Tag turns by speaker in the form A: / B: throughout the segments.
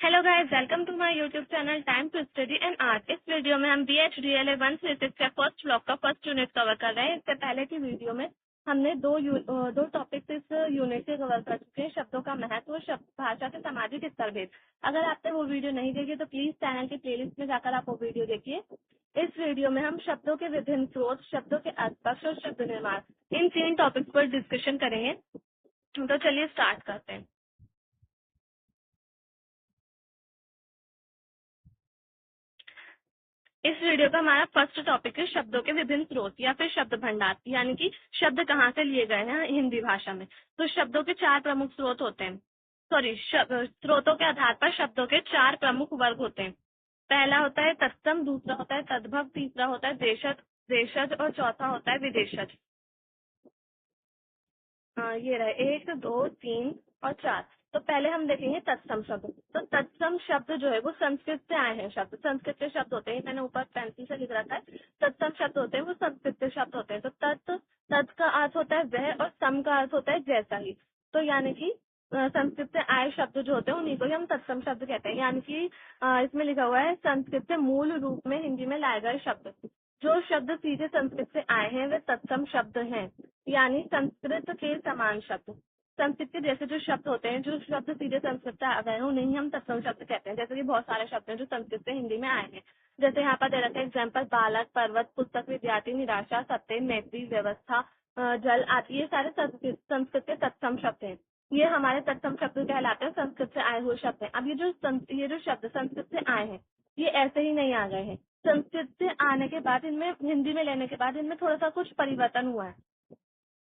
A: Hello guys, welcome to my YouTube channel time to study and art. इस video में हम BHDLA 136 के first block का first unit cover कर रहे हैं। इससे पहले की वीडियो में हमने दो टॉपिक्स इस यूनिट से कवर कर चुके हैं, शब्दों का महत्व, शब्द भाषा के सामाजिक स्तरभेद। अगर आपने वो वीडियो नहीं देखी तो प्लीज चैनल की प्लेलिस्ट में जाकर आप वो वीडियो देखिए। इस वीडियो में हम शब्दों के विभिन्न स्रोत, शब्दों के अर्थपक्ष और शब्द निर्माण, इन 3 टॉपिक्स पर डिस्कशन करेंगे। तो चलिए स्टार्ट करते हैं। इस वीडियो का हमारा फर्स्ट टॉपिक है शब्दों के विभिन्न स्रोत या फिर शब्द भंडार, यानी कि शब्द कहाँ से लिए गए हैं हिंदी भाषा में। तो शब्दों के 4 प्रमुख स्रोत होते हैं। स्रोतों के आधार पर शब्दों के 4 प्रमुख वर्ग होते हैं। पहला होता है तत्सम, दूसरा होता है तद्भव, तीसरा होता है देशज और चौथा होता है विदेशज। ये रहे 1, 2, 3 और 4। तो पहले हम देखेंगे तत्सम शब्द। तो तत्सम शब्द जो है वो संस्कृत से आए हैं। शब्द संस्कृत के शब्द होते हैं, मैंने ऊपर पेंसिल से लिख रखा है। तत्सम शब्द होते हैं वो संस्कृत के शब्द होते हैं। तो तत् का अर्थ होता है वह और सम का अर्थ होता है जैसा ही। तो यानी कि संस्कृत से आए शब्द जो होते हैं उन्हीं को ही हम तत्सम शब्द कहते हैं। यानी कि इसमें लिखा हुआ है संस्कृत से मूल रूप में हिंदी में लाए गए शब्द। जो शब्द सीधे संस्कृत से आए हैं वे तत्सम शब्द हैं, यानी संस्कृत के समान शब्द। संस्कृत के जैसे जो शब्द होते हैं, जो शब्द सीधे संस्कृत से आ गए हैं उन्हें ही हम तत्सम शब्द कहते हैं। जैसे कि बहुत सारे शब्द हैं जो संस्कृत से हिंदी में आए हैं। जैसे यहाँ पर दे रखा है एग्जाम्पल, बालक, पर्वत, पुस्तक, विद्यार्थी, निराशा, सत्य, मैत्री, व्यवस्था, जल आदि। ये सारे संस्कृत के तत्सम शब्द हैं। ये हमारे तत्सम शब्द कहलाते हैं, संस्कृत से आए हुए शब्द हैं। अब ये जो शब्द संस्कृत से आए हैं ये ऐसे ही नहीं आ गए हैं। संस्कृत से आने के बाद इनमें हिंदी में लेने के बाद इनमें थोड़ा सा कुछ परिवर्तन हुआ है।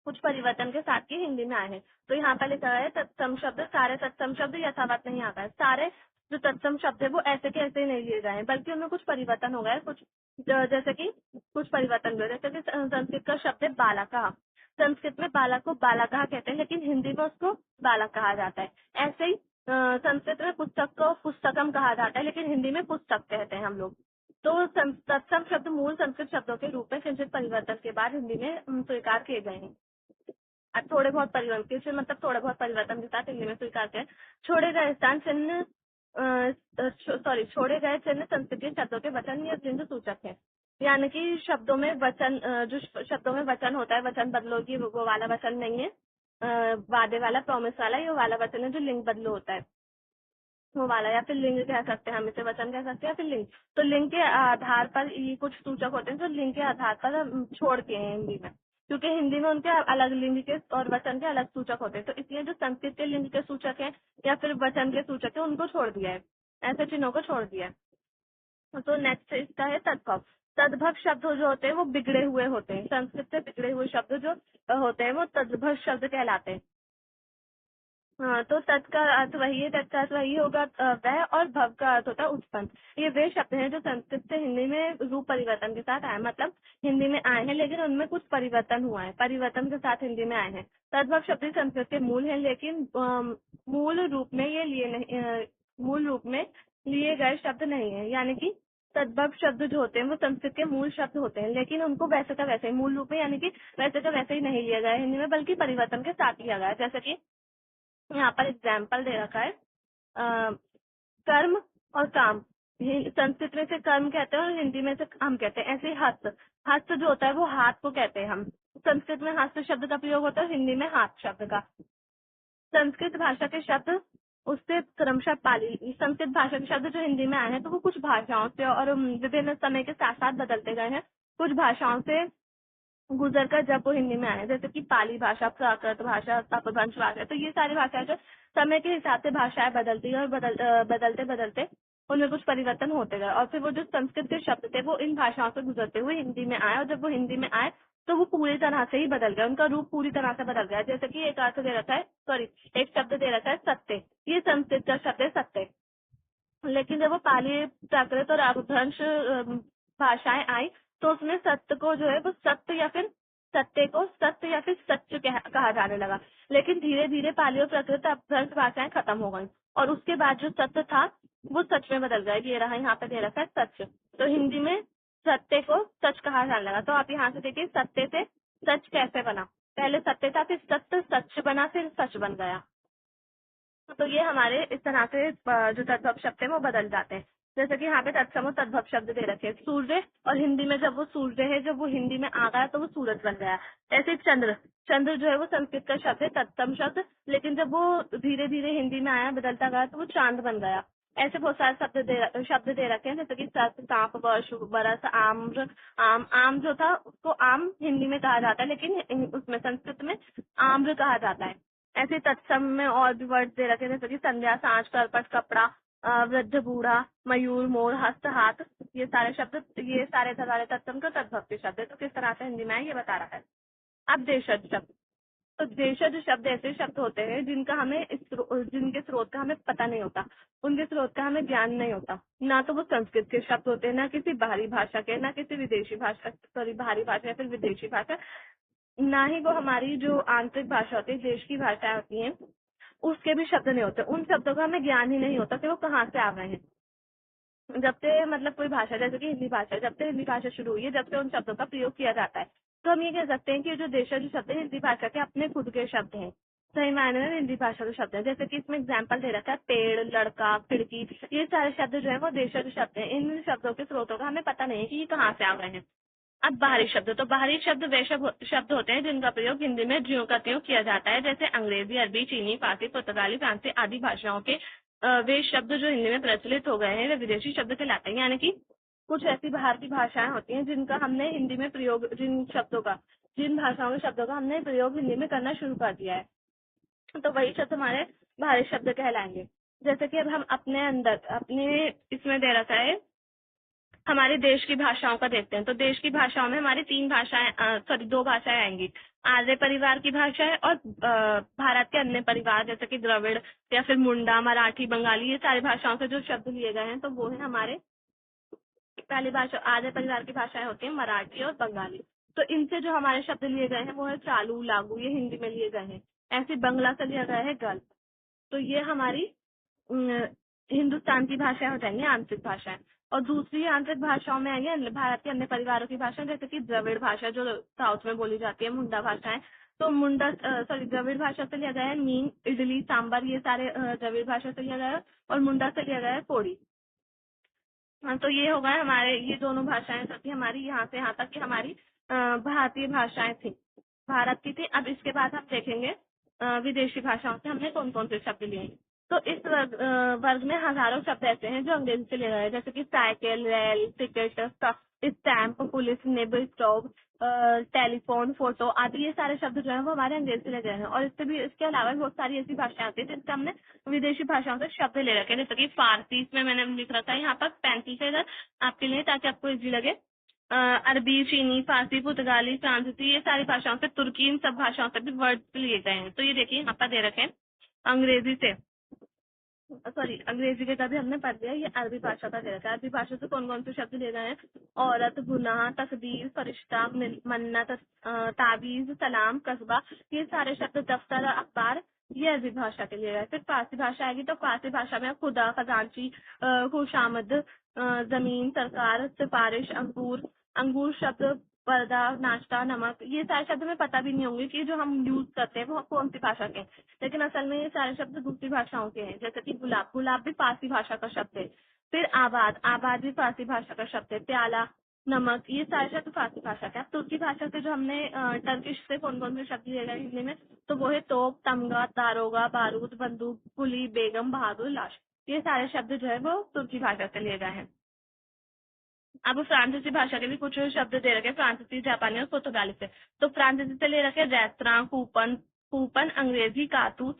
A: कुछ परिवर्तन के साथ ही हिंदी में आए हैं। तो यहाँ पर लिखा है तत्सम शब्द, सारे तत्सम शब्द यथावत नहीं आता है। सारे जो तत्सम शब्द है वो ऐसे के ऐसे ही नहीं लिए गए हैं, बल्कि उनमें कुछ परिवर्तन हो गया है। जैसे कि कुछ परिवर्तन हुए, जैसे कि संस्कृत का शब्द है बालका। संस्कृत में बालक को बालका कहते हैं, लेकिन हिंदी में उसको बालक कहा जाता है। ऐसे ही संस्कृत में पुस्तक को पुस्तकम कहा जाता है, लेकिन हिंदी में पुस्तक कहते हैं हम लोग। तो तत्सम शब्द मूल संस्कृत शब्दों के रूप में किंचित परिवर्तन के बाद हिंदी में स्वीकार किए गए हैं। थोड़े बहुत परिवर्तन, किसी मतलब थोड़े बहुत परिवर्तन के साथ हिंदी में स्वीकार किया। छोड़े गए स्थान चिन्ह छोड़े गए चिन्ह संस्कृत शब्दों के वचन या चिन्ह सूचक है। यानी कि शब्दों में वचन, जो शब्दों में वचन होता है, वचन बदलो की वो वाला वचन नहीं है, वादे वाला, प्रॉमिस वाला, ये वाला वचन है जो लिंग बदलो होता है, वो वाला। या फिर लिंग कह सकते हैं, हम इसे वचन कह सकते हैं या फिर लिंग। तो लिंग के आधार पर ये कुछ सूचक होते हैं जो लिंग के आधार पर छोड़ के हैं हिंदी में, क्योंकि हिंदी में उनके अलग लिंग के और वचन के अलग सूचक होते हैं। तो इसलिए जो संस्कृत के लिंग के सूचक है या फिर वचन के सूचक है उनको छोड़ दिया है, ऐसे चिन्हों को छोड़ दिया है। तो नेक्स्ट इसका है तद्भव। तद्भव शब्द जो होते हैं वो बिगड़े हुए होते हैं। संस्कृत से बिगड़े हुए शब्द जो होते हैं वो तद्भव शब्द कहलाते हैं। हाँ, तो तत् का अर्थ वही है, तत् का अर्थ वही होगा वह, और भव का अर्थ होता है उत्पन्न। ये वे शब्द हैं जो संस्कृत से हिंदी में रूप परिवर्तन के साथ आए, मतलब हिंदी में आए हैं लेकिन उनमें कुछ परिवर्तन हुआ है, परिवर्तन के साथ हिंदी में आए हैं। तद्भव शब्द संस्कृत के मूल है, लेकिन मूल रूप में ये लिए नहीं, मूल रूप में लिए गए शब्द नहीं है। यानी कि तद्भव शब्द जो होते हैं वो संस्कृत के मूल शब्द होते हैं, लेकिन उनको वैसे का वैसे ही मूल रूप में, यानी कि वैसे का वैसे ही नहीं लिया गया है हिंदी में, बल्कि परिवर्तन के साथ लिया गया है। जैसे कि यहाँ पर एग्जाम्पल दे रखा है, कर्म और काम। संस्कृत में से कर्म कहते हैं और हिंदी में से काम कहते हैं। ऐसे ही हस्त, हस्त जो होता है वो हाथ को कहते हैं हम। संस्कृत में हस्त शब्द का प्रयोग होता है, हिंदी में हाथ शब्द का। संस्कृत भाषा के शब्द उससे क्रमशः पाली, संस्कृत भाषा के शब्द जो हिंदी में आए हैं तो वो कुछ भाषाओं से और विभिन्न समय के साथ साथ बदलते गए हैं। कुछ भाषाओं से गुजर कर जब वो हिंदी में आए, जैसे कि पाली भाषा, प्राकृत भाषा, अपभ्रंश भाषा। तो ये सारी भाषाएं जो समय के हिसाब से भाषाएं बदलती है और बदलते बदलते उनमें कुछ परिवर्तन होते गए, और फिर वो जो संस्कृत के शब्द थे वो इन भाषाओं से गुजरते हुए हिंदी में आए, और जब वो हिंदी में आए तो वो पूरी तरह से ही बदल गया, उनका रूप पूरी तरह से बदल गया। जैसे कि एक अर्थ दे रखा है, एक शब्द दे रखा है सत्य। ये संस्कृत का शब्द है सत्य, लेकिन जब वो पाली, प्राकृत और अपभ्रंश भाषाएं आई तो उसमें सत्य को जो है वो सत्य या फिर सत्य को सत्य या फिर सच कहा जाने लगा। लेकिन धीरे धीरे पाली और प्राकृत अपभ्रंश भाषाएं खत्म हो गई और उसके बाद जो सत्य था वो सच में बदल गया। ये रहा यहाँ पे दे रखा है सच। तो हिंदी में सत्य को सच कहा जाने लगा। तो आप यहाँ से देखिए सत्य से सच कैसे बना। पहले सत्य था, फिर सत्य सच बना, फिर सच बन गया। तो ये हमारे इस तरह से जो तद्भव शब्द है वो बदल जाते हैं। जैसे कि यहाँ पे तत्सम और तद्भव शब्द दे रखे हैं, सूर्य, और हिंदी में जब वो सूर्य है, जब वो हिंदी में आ गया तो वो सूरज बन गया। ऐसे चंद्र, चंद्र जो है वो संस्कृत का शब्द है, तत्सम शब्द, लेकिन जब वो धीरे धीरे हिंदी में आया, बदलता गया, तो वो चांद बन गया। ऐसे बहुत सारे शब्द दे रखे हैं, जैसे कि सत, सांप, वर्ष, बरस, आम्र, आम। आम जो था उसको आम हिंदी में कहा जाता है, लेकिन उसमें संस्कृत में आम्र कहा जाता है। ऐसे तत्सम में और भी वर्ड दे रखे हैं, जैसे कि संध्या, सांझ, करपट, कपड़ा, वृद्ध, बूढ़ा, मयूर, मोर, हस्त, हाथ। ये सारे शब्द, ये सारे हमारे तत्सम के तद्भव के शब्द है। तो किस तरह से हिंदी में है ये बता रहा है। अब देशज शब्द। तो देशज शब्द ऐसे शब्द होते हैं जिनका हमें जिनके स्रोत का हमें पता नहीं होता, उनके स्रोत का हमें ज्ञान नहीं होता। ना तो वो संस्कृत के शब्द होते हैं, ना किसी बाहरी भाषा के, ना किसी विदेशी भाषा, सॉरी बाहरी भाषा या फिर विदेशी भाषा, ना ही वो हमारी जो आंतरिक भाषा होती है, देश की भाषा होती है, उसके भी शब्द नहीं होते। उन शब्दों का हमें ज्ञान ही नहीं होता कि वो कहाँ से आ रहे हैं। जब से मतलब कोई भाषा, जैसे कि हिंदी भाषा, जब से हिंदी भाषा शुरू हुई है, जब से उन शब्दों का प्रयोग किया जाता है, तो हम ये कह सकते हैं कि जो देशज शब्द है हिंदी भाषा के अपने खुद के शब्द हैं, सही मायने में हिंदी भाषा के शब्द है। जैसे कि इसमें एग्जाम्पल दे रखा है, पेड़, लड़का, खिड़की, ये सारे शब्द जो है वो देशज शब्द है। इन शब्दों के स्रोतों का हमें पता नहीं है कि ये कहाँ से आ रहे हैं। अब बाहरी शब्द। तो बाहरी शब्द वे शब्द होते हैं जिनका प्रयोग हिंदी में ज्यों का त्यों किया जाता है, जैसे अंग्रेजी, अरबी, चीनी, फारसी, पुर्तगाली, फ्रांसी आदि भाषाओं के वे शब्द जो हिंदी में प्रचलित हो गए हैं, वे विदेशी शब्द कहलाते हैं। यानी कि कुछ ऐसी बाहर की भाषाएं होती हैं जिनका हमने हिंदी में प्रयोग, जिन भाषाओं के शब्दों का हमने प्रयोग हिंदी में करना शुरू कर दिया है, तो वही शब्द हमारे बाहरी शब्द कहलाएंगे। जैसे कि अब हम अपने इसमें दे रखा है, हमारे देश की भाषाओं का देखते हैं। तो देश की भाषाओं में हमारी दो भाषाएं आएंगी। आर्य परिवार की भाषा है और भारत के अन्य परिवार, जैसे कि द्रविड़ या फिर मुंडा, मराठी, बंगाली, ये सारी भाषाओं से जो शब्द लिए गए हैं, तो वो है हमारे पहली भाषा। आर्य परिवार की भाषाएं होती हैं मराठी और बंगाली। तो इनसे जो हमारे शब्द लिए गए हैं वो है चालू, लागू, ये हिंदी में लिए गए हैं। ऐसे बंगला से लिया गया है गल्प। तो ये हमारी हिंदुस्तान की भाषाएं हो जाएंगी, आंतरिक भाषाएं। और दूसरी आंतरिक भाषाओं में आएंगे भारत के अन्य परिवारों की भाषा, जैसे कि द्रविड़ भाषा जो साउथ में बोली जाती है, मुंडा भाषाएं। तो द्रविड़ भाषा से लिया गया है नीम, इडली, सांबर, ये सारे द्रविड़ भाषा से लिया गया है। और मुंडा से लिया गया है कोड़ी। हाँ, तो ये होगा हमारे, ये दोनों भाषाएं जो थी हमारी, यहाँ से यहाँ तक की हमारी भारतीय भाषाएं थी, भारत की थी। अब इसके बाद हम देखेंगे विदेशी भाषाओं से हमने कौन कौन से शब्द लिए हैं। तो इस वर्ग में हजारों शब्द ऐसे हैं जो अंग्रेजी से लिए गए हैं, जैसे कि cycle, rail, ticket, stamp, police, nib, stove, telephone, photo आदि, ये सारे शब्द जो है वो हमारे अंग्रेजी से ले गए हैं। और इसके अलावा बहुत सारी ऐसी भाषाएं आती है जिनसे हमने विदेशी भाषाओं से शब्द ले रखे हैं, जैसे कि फारसी, इसमें मैंने लिख रखा है यहाँ पर पेंसिल से इधर आपके लिए, ताकि आपको इजी लगे। अरबी, चीनी, फारसी, पुर्तगाली, फ्रांसीसी, ये सारी भाषाओं से, तुर्की, इन सब भाषाओं से भी वर्ड लिए गए हैं। तो ये देखिए यहाँ पर दे रखे हैं अंग्रेजी से, अंग्रेजी के कभी हमने पढ़ लिया, ये अरबी भाषा का दे रखा है। अरबी भाषा से कौन कौन से शब्द ले गए हैं? औरत, गुनाह, तकदीर, फरिश्ता, मन्नत, ताबीज, सलाम, कस्बा, ये सारे शब्द, दफ्तर, अखबार, ये अरबी भाषा के लिए गए। फिर फारसी भाषा आएगी, तो फारसी भाषा में खुदा, खजांची, खुशामद, जमीन, सरकार, सिफारिश, अंगूर, अंगूर शब्द, पर्दा, नाश्ता, नमक, ये सारे शब्द में पता भी नहीं होंगे कि जो हम यूज करते हैं वो कौन सी भाषा के, लेकिन असल में ये सारे शब्द दूसरी भाषाओं के हैं। जैसे कि गुलाब, गुलाब भी फारसी भाषा का शब्द है। फिर आबाद, आबाद भी फारसी भाषा का शब्द है। प्याला, नमक, ये सारे शब्द फारसी भाषा के। अब तुर्की भाषा से जो हमने टर्किश से कौन कौन से शब्द लिए गए हिंदी में, तो वो है तोप, तमगा, दारोगा, बारूद, बंदूक, कुली, बेगम, बहादुर, लाश, ये सारे शब्द जो है वो तुर्की भाषा से लिए गए हैं। अब फ्रांसीसी भाषा के भी कुछ शब्द दे रखे, फ्रांसीसी, जापानी और पुर्तगाली से। तो फ्रांसीसी से ले रखे रेस्तरां, कूपन, कूपन, अंग्रेजी, कारतूस,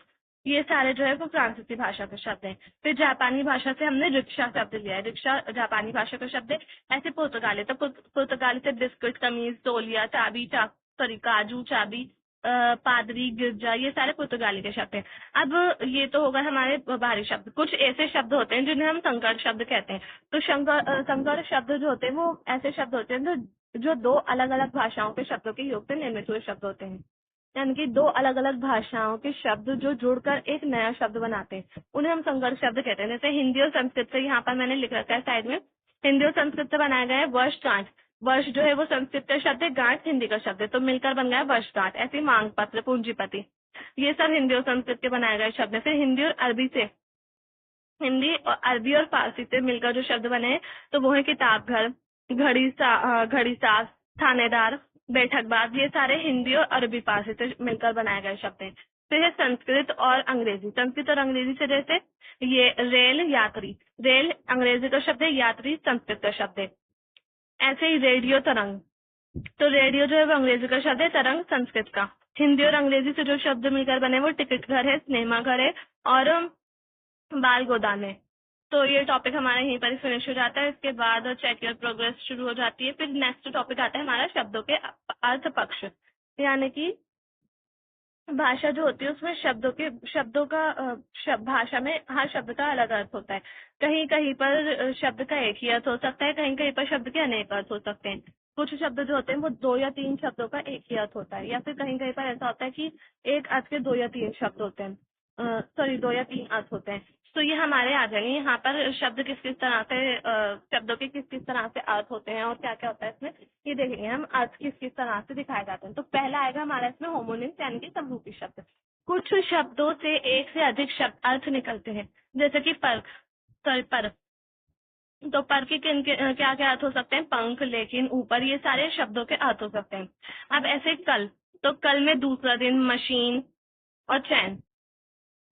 A: ये सारे जो है वो फ्रांसीसी भाषा के शब्द हैं। फिर जापानी भाषा से हमने रिक्शा शब्द लिया है, रिक्शा जापानी भाषा का शब्द है। ऐसे पुर्तगाली, तो पुर्तगाली से बिस्कुट, कमीज, तौलिया, चाबी, काजू, चाबी, पादरी, गिरजा, ये सारे पुर्तगाली के शब्द हैं। अब ये तो होगा हमारे बाहरी शब्द। कुछ ऐसे शब्द होते हैं जिन्हें हम संकर शब्द कहते हैं। तो संकर शब्द जो होते हैं वो ऐसे शब्द होते हैं जो दो अलग अलग भाषाओं के शब्दों के योग से निर्मित हुए शब्द होते हैं। यानी कि दो अलग अलग भाषाओं के शब्द जो जुड़कर एक नया शब्द बनाते हैं, उन्हें हम संकर शब्द कहते हैं। जैसे हिंदी और संस्कृत से, यहाँ पर मैंने लिख रखा है साइड में, हिंदी और संस्कृत से बनाया गया है वर्ष गांठ। वर्ष जो है वो संस्कृत का शब्द है, गांठ हिंदी का शब्द है, तो मिलकर बन गया वर्ष गांठ। ऐसे मांग पत्र, पूंजीपति, ये सब हिंदी और संस्कृत के बनाए गए शब्द है। फिर हिंदी और अरबी और फारसी से मिलकर जो शब्द बने हैं तो वो है किताब घर, घड़ी सास, थानेदार, बैठकबाज। ये सारे हिंदी और अरबी फारसी से मिलकर बनाए गए शब्द हैं। फिर है संस्कृत और अंग्रेजी। संस्कृत और अंग्रेजी से जैसे ये रेल, यात्री। रेल अंग्रेजी का शब्द है, यात्री संस्कृत का शब्द है। ऐसे ही रेडियो, तरंग। तो रेडियो जो है वो अंग्रेजी का शब्द है, तरंग संस्कृत का। हिंदी और अंग्रेजी से जो शब्द मिलकर बने वो टिकट घर है, सिनेमा घर है और बाल गोदान है। तो ये टॉपिक हमारा यहीं पर फिनिश हो जाता है। इसके बाद चेक योर प्रोग्रेस शुरू हो जाती है। फिर नेक्स्ट टॉपिक आता है हमारा शब्दों के अर्थ पक्ष, यानी कि भाषा जो होती है उसमें शब्दों का भाषा में हर शब्द का अलग अर्थ होता है। कहीं कहीं पर शब्द का एक ही अर्थ हो सकता है, कहीं कहीं पर शब्द के अनेक अर्थ हो सकते हैं। कुछ शब्द जो होते हैं वो 2 या 3 शब्दों का एक ही अर्थ होता है, या फिर कहीं कहीं पर ऐसा होता है कि एक अर्थ के 2 या 3 शब्द होते हैं, 2 या 3 अर्थ होते हैं। तो ये हमारे आ जाएंगे यहाँ पर शब्द किस किस तरह से शब्दों के किस किस तरह से अर्थ होते हैं और क्या क्या होता है इसमें, ये देखेंगे हम अर्थ किस किस तरह से दिखाए जाते हैं। तो पहला आएगा हमारा इसमें होमोनिम्स यानी कि समरूपी शब्द। कुछ शब्दों से एक से अधिक शब्द अर्थ निकलते हैं, जैसे कि पर। तो पर के क्या क्या अर्थ हो सकते हैं, पंख, लेकिन, ऊपर, ये सारे शब्दों के अर्थ हो सकते हैं। अब ऐसे कल, तो कल में दूसरा दिन, मशीन और चैन,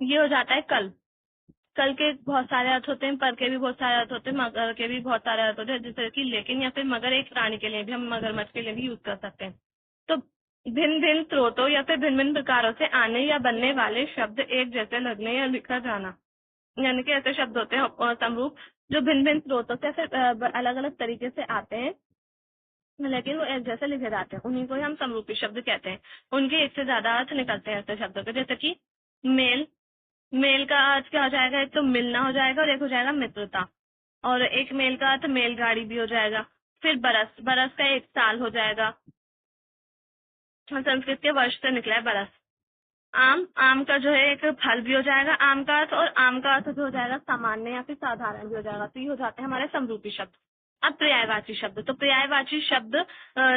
A: ये हो जाता है कल। कल के बहुत सारे अर्थ होते हैं, पर के भी बहुत सारे अर्थ होते हैं, मगर के भी बहुत सारे अर्थ होते हैं, जैसे कि लेकिन या फिर मगर एक प्राणी के लिए भी, हम मगरमच्छ के लिए भी यूज कर सकते हैं। तो भिन्न भिन्न स्रोतों या फिर भिन्न भिन्न प्रकारों से आने या बनने वाले शब्द एक जैसे लगने या लिखा जाना, यानी कि ऐसे शब्द होते हैं समरूप जो भिन्न भिन्न स्रोतों से फिर अलग अलग तरीके से आते हैं लेकिन वो एक जैसे लिखे जाते हैं, उन्हीं को ही हम समरूपी शब्द कहते हैं। उनके एक से ज्यादा अर्थ निकलते हैं ऐसे शब्दों के, जैसे कि मेल। मेल का अर्थ क्या हो जाएगा, एक तो मिलना हो जाएगा और एक हो जाएगा मित्रता। और एक मेल का अर्थ मेलगाड़ी भी हो जाएगा। फिर बरस, बरस का 1 साल हो जाएगा, संस्कृत के वर्ष से निकला है बरस। आम, आम का जो है एक फल भी हो जाएगा आम का अर्थ, और आम का अर्थ जो हो जाएगा सामान्य या फिर साधारण भी हो जाएगा। तो ये हो जाते हैं हमारे समरूपी शब्द। अब पर्यायवाची शब्द। तो पर्यायवाची शब्द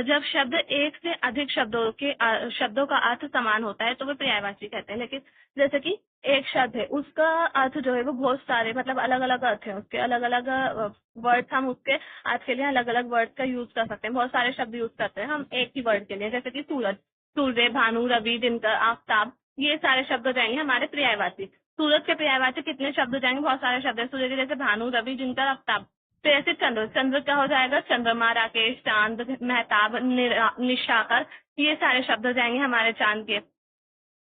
A: जब शब्द एक से अधिक शब्दों का अर्थ समान होता है तो वो पर्यायवाची कहते हैं। लेकिन जैसे कि एक शब्द है, उसका अर्थ जो है वो बहुत सारे, मतलब अलग अलग अर्थ है उसके, अलग अलग वर्ड्स, हम उसके अर्थ के लिए अलग अलग वर्ड का यूज कर सकते हैं। बहुत सारे शब्द यूज करते हैं हम एक ही वर्ड के लिए, जैसे कि सूरज, सूर्य, भानु, रवि, दिनकर, आफताब, ये सारे शब्द हो जाएंगे हमारे पर्यायवाची। सूरज के पर्यायवाची कितने शब्द हो जाएंगे, बहुत सारे शब्द है सूर्य के, जैसे भानु, रवि, दिनकर, आफताब। तो ऐसे चंद्र, चंद्र क्या हो जाएगा, चंद्रमा, राकेश, चांद, मेहताब, निशाकर, ये सारे शब्द हो जाएंगे हमारे चांद के।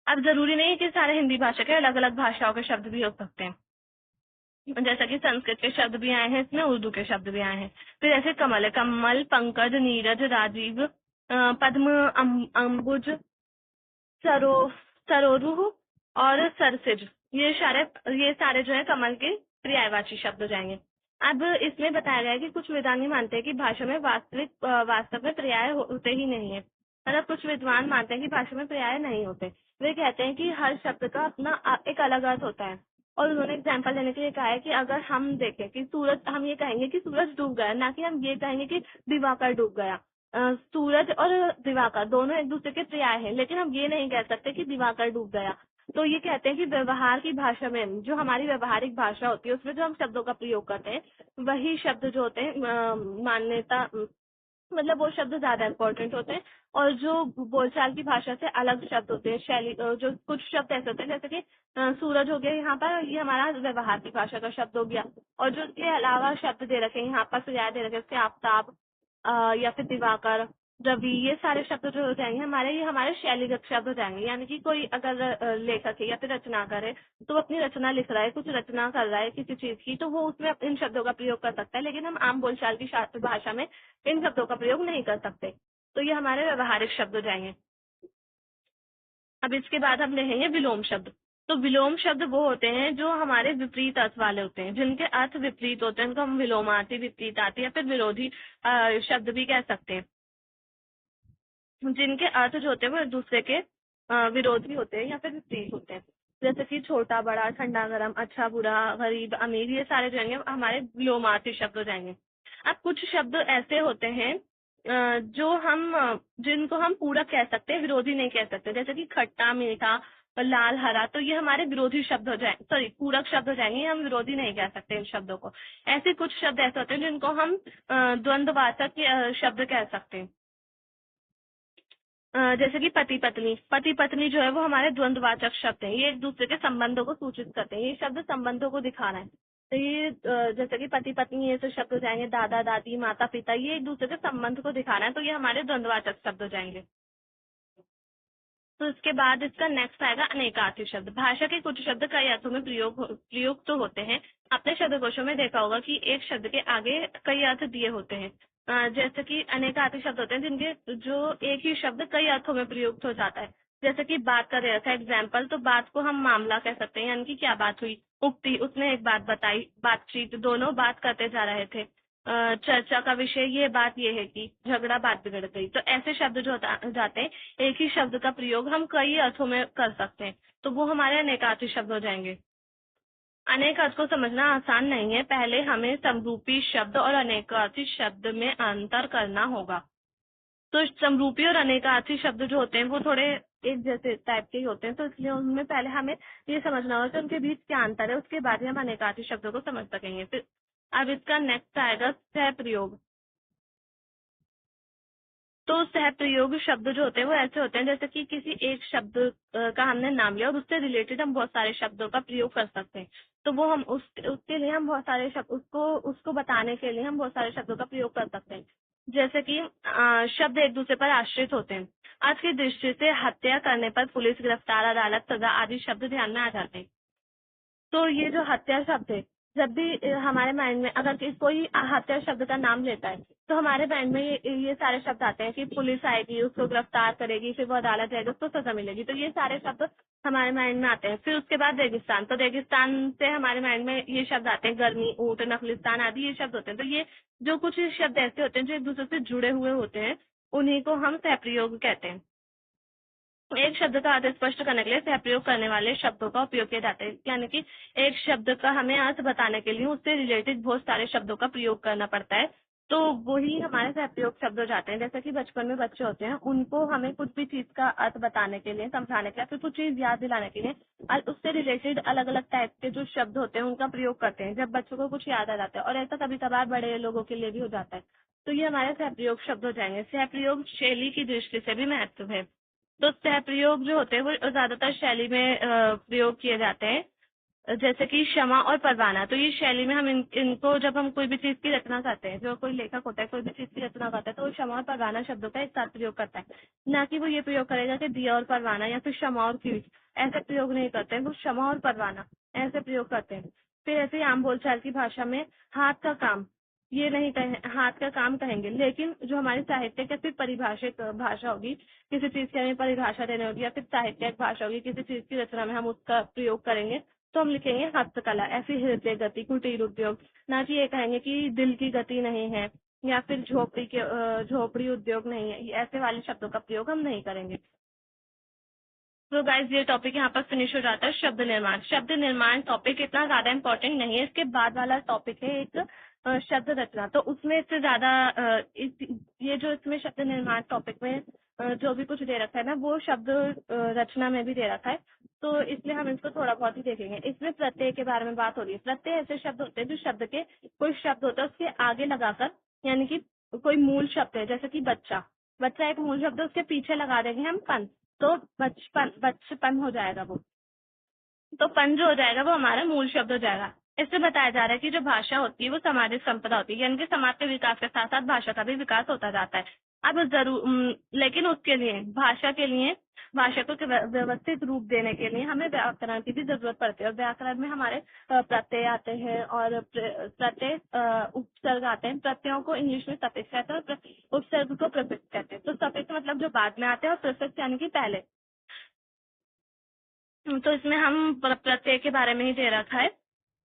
A: अब जरूरी नहीं है कि सारे हिंदी भाषा के, अलग अलग भाषाओं के शब्द भी हो सकते हैं। जैसा कि संस्कृत के शब्द भी आए हैं इसमें, उर्दू के शब्द भी आए हैं। फिर ऐसे कमल है, कमल, पंकज, नीरज, राजीव, पद्म, अम्बुज, सरो सरोरुह और सरसिज, ये सारे जो है कमल के पर्यायवाची शब्द हो जाएंगे। अब इसमें बताया गया है कि कुछ विद्वान मानते हैं कि भाषा में वास्तव में पर्याय होते ही नहीं है। मतलब कुछ विद्वान मानते हैं कि भाषा में पर्याय नहीं होते। वे कहते हैं कि हर शब्द का अपना एक अलग अर्थ होता है। और उन्होंने एग्जाम्पल देने के लिए कहा है कि अगर हम देखें कि सूरज, हम ये कहेंगे कि सूरज डूब गया, ना कि हम ये कहेंगे कि दिवाकर डूब गया। सूरज और दिवाकर दोनों एक दूसरे के पर्याय हैं, लेकिन हम ये नहीं कह सकते कि दिवाकर डूब गया। तो ये कहते हैं कि व्यवहार की भाषा में, जो हमारी व्यवहारिक भाषा होती है उसमें जो हम शब्दों का प्रयोग करते हैं, वही शब्द जो होते हैं मान्यता, मतलब वो शब्द ज्यादा इम्पोर्टेंट होते हैं। और जो बोलचाल की भाषा से अलग शब्द होते हैं, शैली, जो कुछ शब्द ऐसे होते हैं, जैसे कि सूरज हो गया यहाँ पर, ये हमारा व्यवहार की भाषा का शब्द हो गया। और जो इसके अलावा शब्द दे रखे हैं यहाँ पर, पर्याय दे रखे हैं, जैसे आफताब या फिर दिवाकर, रवि, ये सारे शब्द जो हो जाएंगे हमारे, ये हमारे शैलीगत शब्द हो जाएंगे। यानी कि कोई अगर लेखक है या फिर रचनाकार है, तो अपनी रचना लिख रहा है, कुछ रचना कर रहा है किसी चीज की, तो वो उसमें इन शब्दों का प्रयोग कर सकता है। लेकिन हम आम बोलचाल की भाषा में इन शब्दों का प्रयोग नहीं कर सकते। तो ये हमारे व्यवहारिक शब्द हो जाएंगे। अब इसके बाद हम देखेंगे विलोम शब्द। तो विलोम शब्द वो होते हैं जो हमारे विपरीत अर्थ वाले होते हैं, जिनके अर्थ विपरीत होते हैं, उनको हम विलोमार्थी, विपरीतार्थी या फिर विरोधी शब्द भी कह सकते हैं। जिनके अर्थ जो होते हैं वो एक दूसरे के विरोधी होते हैं या फिर विपरीत होते हैं। जैसे कि छोटा बड़ा, ठंडा गरम, अच्छा बुरा, गरीब अमीर, ये सारे जो हैं हमारे विलोमार्थी शब्द हो जाएंगे। अब कुछ शब्द ऐसे होते हैं जिनको हम पूरक कह सकते हैं, विरोधी नहीं कह सकते। जैसे कि खट्टा, मीठा, लाल हरा, तो ये हमारे विरोधी शब्द हो जाए, सॉरी पूरक शब्द हो जाएंगे, हम विरोधी नहीं कह सकते इन शब्दों को। ऐसे कुछ शब्द ऐसे होते हैं जिनको हम द्वंद्ववाचक शब्द कह सकते हैं। जैसे कि पति पत्नी, पति पत्नी जो है वो हमारे द्वंद्ववाचक शब्द हैं, ये एक दूसरे के संबंधों को सूचित करते हैं, ये शब्द संबंधों को दिखा रहे हैं। तो ये जैसे कि पति पत्नी ये सब शब्द हो जाएंगे, दादा दादी माता पिता, ये एक दूसरे के संबंध को दिखा रहे हैं, तो ये हमारे द्वंद्ववाचक शब्द हो जाएंगे। तो इसके बाद इसका नेक्स्ट आएगा अनेकार्थी शब्द। भाषा के कुछ शब्द कई अर्थों में प्रयोग तो होते हैं। आपने शब्दकोशों में देखा होगा कि एक शब्द के आगे कई अर्थ दिए होते हैं। जैसे कि अनेकार्थी शब्द होते हैं जिनके जो एक ही शब्द कई अर्थों में प्रयुक्त हो जाता है। जैसे कि बात कर रहे थे एग्जाम्पल, तो बात को हम मामला कह सकते हैं, यानी कि क्या बात हुई। उक्ति, उसने एक बात बताई। बातचीत, दोनों बात करते जा रहे थे। चर्चा का विषय ये बात ये है कि झगड़ा, बात बिगड़ गई। तो ऐसे शब्द जो जाते हैं, एक ही शब्द का प्रयोग हम कई अर्थों में कर सकते हैं, तो वो हमारे अनेकार्थी शब्द हो जाएंगे। अनेक अर्थ को समझना आसान नहीं है, पहले हमें समरूपी शब्द और अनेकार्थी शब्द में अंतर करना होगा। तो समरूपी और अनेकार्थी शब्द जो होते हैं वो थोड़े एक जैसे टाइप के ही होते हैं, तो इसलिए उनमें पहले हमें ये समझना होगा कि उनके बीच क्या अंतर है, उसके बाद ही हम अनेकार्थी शब्दों को समझ सकेंगे। फिर अब इसका नेक्स्ट आएगा सह प्रयोग। तो सह प्रयोग शब्द जो होते हैं वो ऐसे होते हैं जैसे कि किसी एक शब्द का हमने नाम लिया और उससे रिलेटेड हम बहुत सारे शब्दों का प्रयोग कर सकते हैं। तो वो हम उसके लिए हम बहुत सारे शब्द उसको बताने के लिए हम बहुत सारे शब्दों का प्रयोग कर सकते हैं। जैसे कि शब्द एक दूसरे पर आश्रित होते हैं। आज की दृष्टि से हत्या करने पर पुलिस, गिरफ्तार, अदालत, सजा आदि शब्द ध्यान में आ जाते हैं। तो ये जो हत्या शब्द है, जब भी हमारे माइंड में अगर कोई हत्या शब्द का नाम लेता है तो हमारे माइंड में ये सारे शब्द आते हैं कि पुलिस आएगी, उसको गिरफ्तार करेगी, फिर वो अदालत जाएगी, उसको सजा मिलेगी। तो ये सारे शब्द हमारे माइंड में आते हैं। फिर उसके बाद रेगिस्तान, तो रेगिस्तान से हमारे माइंड में ये शब्द आते हैं, गर्मी, ऊंट, नखलिस्तान आदि ये शब्द होते हैं। तो ये जो कुछ शब्द ऐसे होते हैं जो एक दूसरे से जुड़े हुए होते हैं, उन्हीं को हम सहप्रयोग कहते हैं। एक शब्द का अर्थ स्पष्ट करने के लिए सहप्रयोग करने वाले शब्दों का उपयोग किया जाता है, यानी कि एक शब्द का हमें अर्थ बताने के लिए उससे रिलेटेड बहुत सारे शब्दों का प्रयोग करना पड़ता है, तो वही हमारे सहप्रयोग शब्द हो जाते हैं। जैसे कि बचपन में बच्चे होते हैं, उनको हमें कुछ भी चीज का अर्थ बताने के लिए, समझाने के लिए, फिर कुछ चीज याद दिलाने के लिए उससे रिलेटेड अलग अलग टाइप के जो शब्द होते हैं उनका प्रयोग करते हैं, जब बच्चों को कुछ याद आ जाता है। और ऐसा कभी कभार बड़े लोगों के लिए भी हो जाता है। तो ये हमारे सहप्रयोग शब्द हो जाएंगे। सहप्रयोग शैली की दृष्टि से भी महत्व है। तो सहप्रयोग जो होते हैं वो ज्यादातर शैली में प्रयोग किए जाते हैं। जैसे कि क्षमा और परवाना, तो ये शैली में हम इनको जब हम कोई भी चीज की रचना करते हैं, जो कोई लेखक होता है कोई भी चीज की रचना करता है, तो वो क्षमा और परवाना शब्दों का एक साथ प्रयोग करता है। ना कि वो ये प्रयोग करेगा कि दिया और परवाना या फिर क्षमा और कीट, ऐसे प्रयोग नहीं करते हैं। वो क्षमा और परवाना ऐसे प्रयोग करते हैं। फिर ऐसे ही आम बोलचाल की भाषा में हाथ का काम, ये नहीं कहें, हाथ का काम कहेंगे, लेकिन जो हमारी साहित्य या फिर परिभाषित भाषा होगी, किसी चीज की हमें परिभाषा देनी होगी या फिर साहित्यिक भाषा होगी, किसी चीज की रचना में हम उसका प्रयोग करेंगे, तो हम लिखेंगे हस्तकला, ऐसी हृदय गति, कुटीर उद्योग। ना कि ये कहेंगे कि दिल की गति नहीं है या फिर झोपड़ी उद्योग नहीं है, ऐसे वाले शब्दों का प्रयोग हम नहीं करेंगे। तो गाइज ये टॉपिक यहाँ पर फिनिश हो जाता है। शब्द निर्माण, शब्द निर्माण टॉपिक इतना ज्यादा इम्पोर्टेंट नहीं है, इसके बाद वाला टॉपिक है एक शब्द रचना। तो उसमें इससे ज्यादा ये जो इसमें शब्द निर्माण टॉपिक में जो भी कुछ दे रखा है ना, वो शब्द रचना में भी दे रखा है, तो इसलिए हम इसको थोड़ा बहुत ही देखेंगे। इसमें प्रत्यय के बारे में बात हो रही है। प्रत्यय ऐसे शब्द होते हैं जो शब्द के कोई शब्द होता है उसके आगे लगाकर, यानी कि कोई मूल शब्द है, जैसे कि बच्चा, बच्चा एक मूल शब्द है, उसके पीछे लगा देंगे हम पन, तो बचपन हो जाएगा वो। तो पन जो हो जाएगा वो हमारा मूल शब्द हो जाएगा। इससे बताया जा रहा है कि जो भाषा होती है वो सामाजिक संपदा होती है, यानी कि समाज के विकास के साथ साथ भाषा का भी विकास होता जाता है। अब लेकिन उसके लिए भाषा को व्यवस्थित रूप देने के लिए हमें व्याकरण की भी जरूरत पड़ती है। और व्याकरण में हमारे प्रत्यय आते हैं और प्रत्यय उपसर्ग आते हैं। प्रत्ययों को इंग्लिश में सफिक्स कहते हैं और उपसर्ग को प्रीफिक्स कहते हैं। तो सफिक्स मतलब जो बाद में आते हैं और प्रीफिक्स यानी कि पहले। तो इसमें हम प्रत्यय के बारे में ही दे रखा है।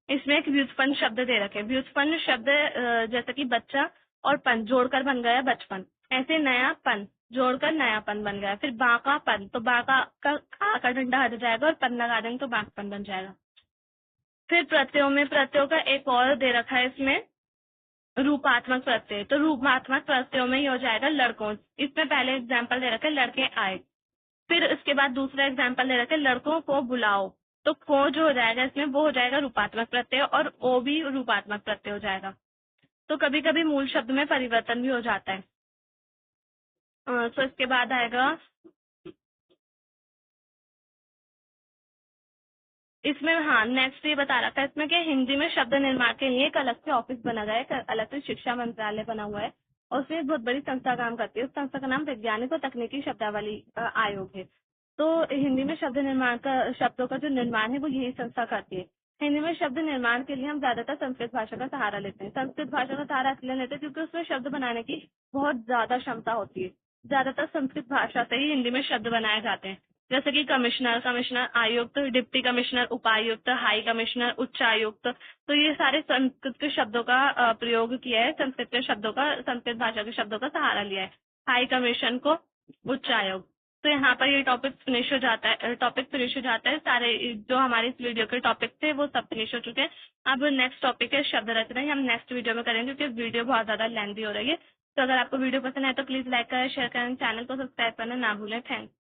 A: इसमें एक व्युत्पन्न शब्द दे रखे। व्युत्पन्न शब्द जैसे कि बच्चा और पन जोड़कर बन गया बचपन, ऐसे नया पन जोड़कर नयापन बन गया। फिर बांका पन, तो बांका का डंडा हट जाएगा और पन लगा देंगे तो बांकपन बन जाएगा। फिर प्रत्ययों का एक और दे रखा है इसमें, रूपात्मक प्रत्यय। तो रूपात्मक प्रत्ययों में ये हो जाएगा लड़कों। इसमें पहले एग्जाम्पल दे रखा है, लड़के आए। फिर इसके बाद दूसरा एग्जाम्पल दे रखे हैं, लड़कों को बुलाओ। तो को जो हो जाएगा इसमें वो हो जाएगा रूपात्मक प्रत्यय और ओ भी रूपात्मक प्रत्यय हो जाएगा। तो कभी कभी मूल शब्द में परिवर्तन भी हो जाता है। तो इसके बाद आएगा, इसमें हाँ नेक्स्ट ये बता रखा है इसमें कि हिंदी में शब्द निर्माण के लिए एक अलग से ऑफिस बना गया है, एक अलग से शिक्षा मंत्रालय बना हुआ है और उसमें एक बहुत बड़ी संस्था काम करती है। उस संस्था का नाम वैज्ञानिक और तकनीकी शब्दावली आयोग है। तो हिंदी में शब्द निर्माण का, शब्दों का जो निर्माण है वो यही संस्था करती है। हिंदी में शब्द निर्माण के लिए हम ज्यादातर संस्कृत भाषा का सहारा लेते हैं। संस्कृत भाषा का सहारा इसलिए लेते हैं क्योंकि उसमें शब्द बनाने की बहुत ज्यादा क्षमता होती है। ज्यादातर संस्कृत भाषा से ही हिंदी में शब्द बनाए जाते हैं, जैसे कि कमिश्नर, कमिश्नर आयुक्त, डिप्टी कमिश्नर, उपायुक्त, हाई कमिश्नर, उच्चायुक्त। तो ये सारे संस्कृत के शब्दों का प्रयोग किया है, संस्कृत के शब्दों का, संस्कृत भाषा के शब्दों का सहारा लिया है। हाई कमीशन को उच्चायोग। तो यहाँ पर ये टॉपिक फिनिश हो जाता है, सारे जो हमारे इस वीडियो के टॉपिक थे वो सब फिनिश हो चुके हैं। अब नेक्स्ट टॉपिक है शब्द रचना, हम नेक्स्ट वीडियो में करेंगे क्योंकि वीडियो बहुत ज्यादा लेंथी हो रही है। तो अगर आपको वीडियो पसंद है तो प्लीज लाइक करें, शेयर करें, चैनल को सब्सक्राइब करना ना भूलें। थैंक्स।